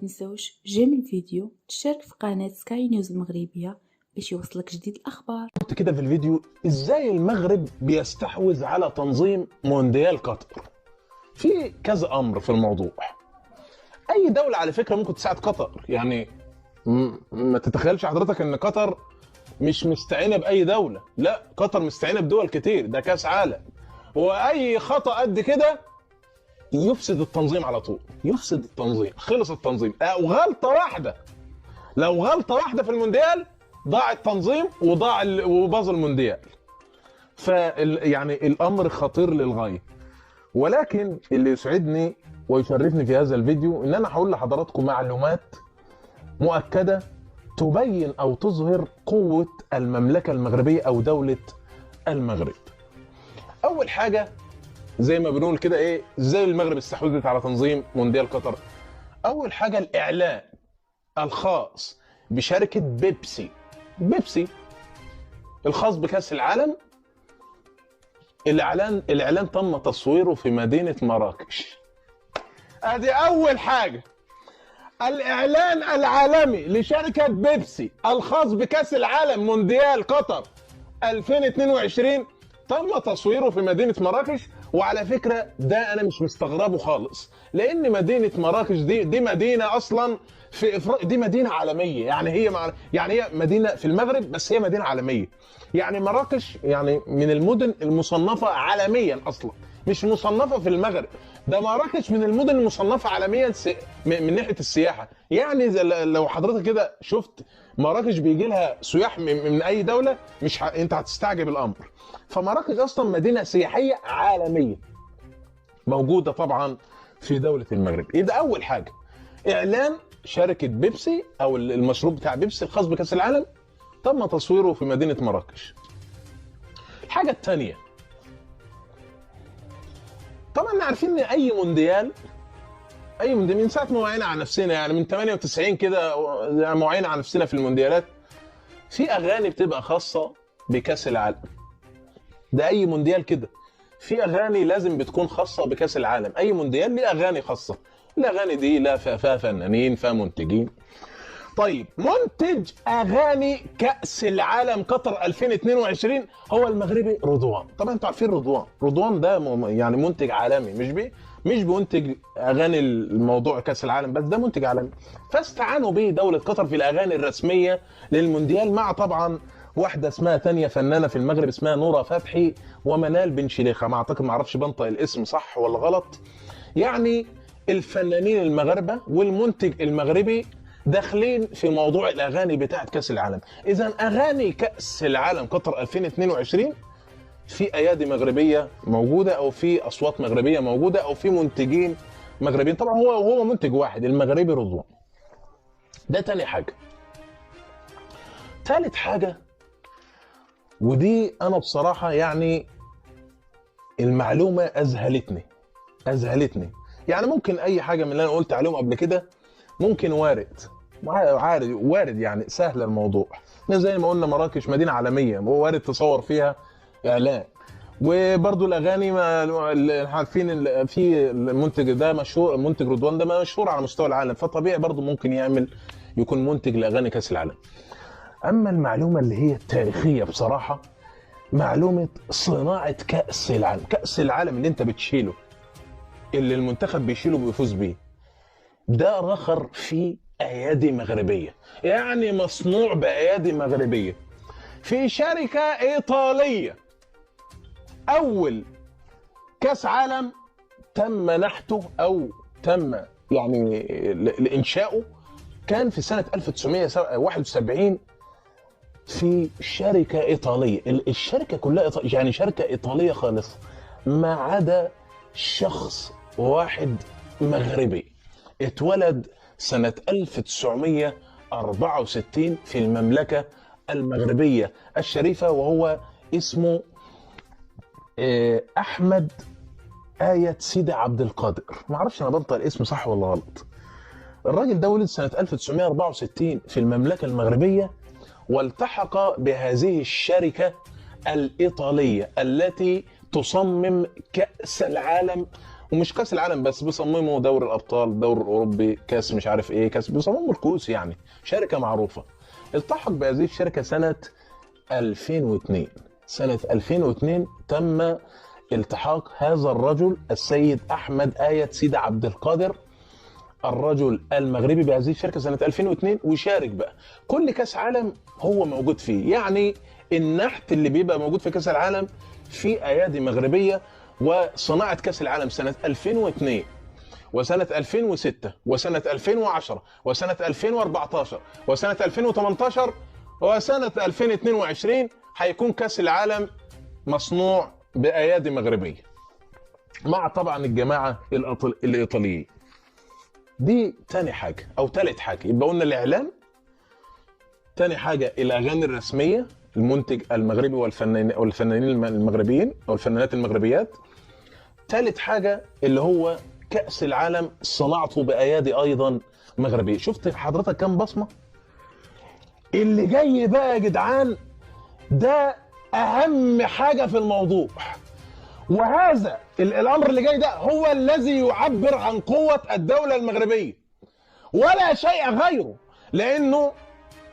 تنسوش جيم الفيديو، تشترك في قناة سكاي نيوز المغربية باش يوصلك جديد الأخبار. قلت كده في الفيديو ازاي المغرب بيستحوذ على تنظيم مونديال قطر. في كذا امر في الموضوع. اي دولة على فكرة ممكن تساعد قطر، يعني ما تتخيلش حضرتك ان قطر مش مستعينة باي دولة، لا قطر مستعينة بدول كتير، ده كاس عالم. واي خطأ قد كده يفسد التنظيم على طول، يفسد التنظيم، خلص التنظيم. وغلطة واحدة، لو غلطة واحدة في المونديال ضاع التنظيم وباظ المونديال. يعني الامر خطير للغايه. ولكن اللي يسعدني ويشرفني في هذا الفيديو ان انا هقول لحضراتكم معلومات مؤكده تبين او تظهر قوه المملكه المغربيه او دوله المغرب. اول حاجه زي ما بنقول كده ايه، ازاي المغرب استحوذت على تنظيم مونديال قطر. اول حاجه الاعلان الخاص بشركه بيبسي الخاص بكأس العالم. الاعلان تم تصويره في مدينة مراكش. ادي اول حاجة. الاعلان العالمي لشركة بيبسي الخاص بكأس العالم مونديال قطر 2022 تم تصويره في مدينة مراكش. وعلى فكرة ده انا مش مستغربه خالص، لان مدينة مراكش دي مدينة اصلا في افريقيا، دي مدينة عالمية. يعني هي مدينة في المغرب بس هي مدينة عالمية. يعني مراكش يعني من المدن المصنفة عالميا اصلا، مش مصنفة في المغرب. ده مراكش من المدن المصنفة عالميا من ناحية السياحة. يعني لو حضرتك كده شفت مراكش بيجي لها سياح من اي دولة انت هتستعجب الامر. فمراكش اصلا مدينة سياحية عالمية موجودة طبعا في دولة المغرب. ده اول حاجة. اعلان شركة بيبسي او المشروب بتاع بيبسي الخاص بكأس العالم تم تصويره في مدينة مراكش. الحاجة الثانية، طبعا عارفين ان اي مونديال من ساعة ما وعينا على نفسنا، يعني من 98 كده ما وعينا على نفسنا في المونديالات، في اغاني بتبقى خاصة بكأس العالم. ده اي مونديال كده في اغاني لازم بتكون خاصة بكأس العالم. اي مونديال ليه اغاني خاصة. الاغاني دي لا فيها فنانين، فيها منتجين. طيب منتج اغاني كأس العالم قطر 2022 هو المغربي رضوان. طبعا انتوا عارفين رضوان ده يعني منتج عالمي، مش بينتج اغاني الموضوع كأس العالم بس، ده منتج عالمي. فاستعانوا به دولة قطر في الاغاني الرسمية للمونديال، مع طبعا واحدة اسمها تانية فنانة في المغرب اسمها نورة فتحي ومنال بن شليخة. ما اعتقد، ما اعرفش بنطق الاسم صح ولا غلط. يعني الفنانين المغاربة والمنتج المغربي داخلين في موضوع الاغاني بتاعت كاس العالم. اذا اغاني كاس العالم قطر 2022 في ايادي مغربيه موجوده، او في اصوات مغربيه موجوده، او في منتجين مغربيين. طبعا هو منتج واحد المغربي رضوان. ده تاني حاجه. تالت حاجه، ودي انا بصراحه يعني المعلومه اذهلتني. يعني ممكن اي حاجه من اللي انا قلت عليهم قبل كده ممكن وارد يعني سهل الموضوع. زي ما قلنا مراكش مدينه عالميه وارد تصور فيها اعلان. وبرضو الاغاني عارفين في المنتج ده مشهور، منتج رضوان ده مشهور على مستوى العالم، فطبيعي برضو ممكن يكون منتج لاغاني كاس العالم. اما المعلومه اللي هي التاريخيه بصراحه، معلومه صناعه كاس العالم اللي انت بتشيله، اللي المنتخب بيشيله بيفوز بيه، ده رخر في ايادي مغربيه، يعني مصنوع بايادي مغربيه في شركه ايطاليه. اول كاس عالم تم نحته او تم يعني لانشائه كان في سنه 1971 في شركه ايطاليه. الشركه كلها يعني شركه ايطاليه خالص، ما عدا شخص واحد مغربي اتولد سنة 1964 في المملكة المغربية الشريفة، وهو اسمه أحمد آية سيدي عبد القادر. ما اعرفش انا بنطق الاسم صح ولا غلط. الراجل ده ولد سنة 1964 في المملكة المغربية، والتحق بهذه الشركة الإيطالية التي تصمم كأس العالم ومش كاس العالم بس، بيصمموا دوري الابطال، دوري الاوروبي، كاس مش عارف ايه، كاس، بيصمموا الكؤوس يعني. شركه معروفه. التحق بهذه الشركه سنه 2002. سنه 2002 تم التحاق هذا الرجل السيد احمد آية سيدي عبد القادر، الرجل المغربي، بهذه الشركه سنه 2002. وشارك بقى كل كاس عالم هو موجود فيه. يعني النحت اللي بيبقى موجود في كاس العالم في ايادي مغربيه. وصناعه كاس العالم سنه 2002 وسنه 2006 وسنه 2010 وسنه 2014 وسنه 2018 وسنه 2022 هيكون كاس العالم مصنوع بايادي مغربيه، مع طبعا الجماعه الايطاليين. دي تاني حاجة أو تالت حاجة. يبقى قلنا الإعلام، تاني حاجة الأغاني الرسمية، المنتج المغربي والفنانين المغربيين أو الفنانات المغربيات. تالت حاجة اللي هو كأس العالم صناعته بأيادي أيضا مغربية. شفت حضرتك كام بصمة؟ اللي جاي بقى يا جدعان ده أهم حاجة في الموضوع، وهذا الأمر اللي جاي ده هو الذي يعبر عن قوة الدولة المغربية ولا شيء غيره. لأنه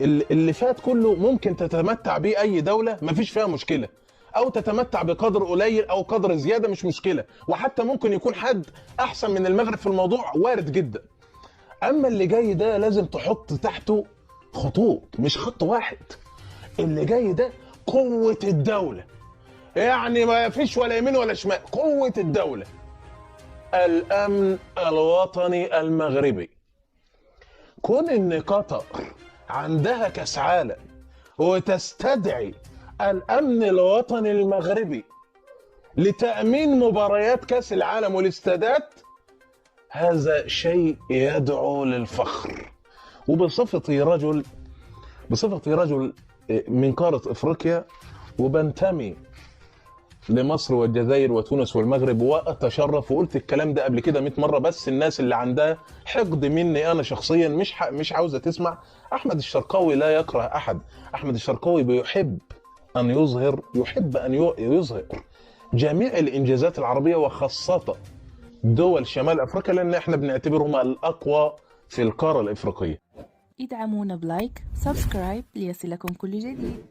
اللي فات كله ممكن تتمتع به أي دولة، مفيش فيها مشكلة، أو تتمتع بقدر قليل أو قدر زيادة، مش مشكلة، وحتى ممكن يكون حد أحسن من المغرب في الموضوع، وارد جدا. أما اللي جاي ده لازم تحط تحته خطوط، مش خط واحد. اللي جاي ده قوة الدولة، يعني ما فيش ولا يمين ولا شمال، قوة الدولة. الأمن الوطني المغربي. كون إن قطر عندها كأس عالم وتستدعي الأمن الوطني المغربي لتأمين مباريات كأس العالم والاستادات، هذا شيء يدعو للفخر. وبصفتي رجل من قارة إفريقيا، وبنتمي لمصر والجزائر وتونس والمغرب، واتشرف، وقلت الكلام ده قبل كده 100 مره، بس الناس اللي عندها حقد مني انا شخصيا مش عاوزه تسمع. احمد الشرقاوي لا يكره احد. احمد الشرقاوي بيحب ان يظهر جميع الانجازات العربيه، وخاصه دول شمال افريقيا، لان احنا بنعتبرهم الاقوى في القاره الافريقيه. ادعمونا بلايك، سبسكرايب ليصلكم كل جديد.